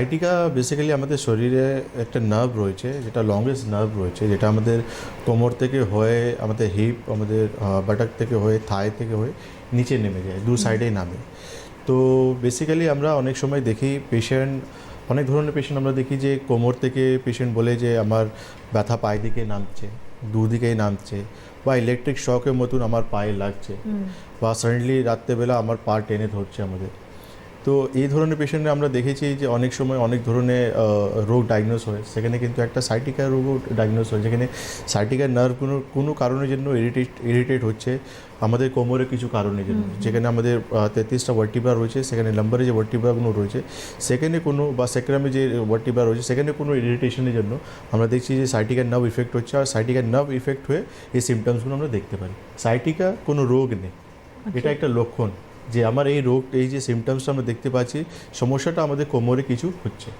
Sciatica basically আমাদের শরীরে একটা নার্ভ রয়েছে, যেটা লংগেস্ট নার্ভ রয়েছে, যেটা আমাদের কোমর থেকে হয়ে আমাদের হিপ, আমাদের বাটাক থেকে হয়ে, থাই থেকে হয়ে নিচে নেমে যায়, দু সাইডেই নামে। তো বেসিক্যালি আমরা অনেক সময় দেখি পেশেন্ট, অনেক ধরনের পেশেন্ট আমরা দেখি যে কোমর থেকে পেশেন্ট বলে যে আমার ব্যথা পায়ে দিকে নামছে, দুদিকেই নামছে, বা ইলেকট্রিক শকের মতন আমার পায়ে লাগছে, বা সাডেনলি রাত্রেবেলা আমার পা টেনে ধরছে আমাদের। তো এই ধরনের পেশেন্টে আমরা দেখেছি যে অনেক সময় অনেক ধরনের রোগ ডায়াগনোস হয়, সেখানে কিন্তু একটা সাইটিকা রোগও ডায়াগনোস হয়, যেখানে সাইটিকার নার্ভ কোনো কারণের জন্য ইরিটেট হচ্ছে আমাদের কোমরের কিছু কারণের জন্য, যেখানে আমাদের 33টা ভার্টিব্রা রয়েছে, সেখানে লাম্বারে যে ভার্টিব্রাগুলো রয়েছে সেখানে কোনো, বা সেক্রামে যে ভার্টিব্রা রয়েছে সেখানে কোনো ইরিটেশনের জন্য আমরা দেখছি যে সাইটিকার নার্ভ ইফেক্ট হচ্ছে, আর সাইটিকার নার্ভ ইফেক্ট হয়ে এই সিমটমসগুলো আমরা দেখতে পারি। সাইটিকা কোনো রোগ নেই, এটা একটা লক্ষণ যে আমার এই রোগ, এই যে সিমটমসটা আমরা দেখতে পাচ্ছি, সমস্যাটা আমাদের কোমরে কিছু হচ্ছে।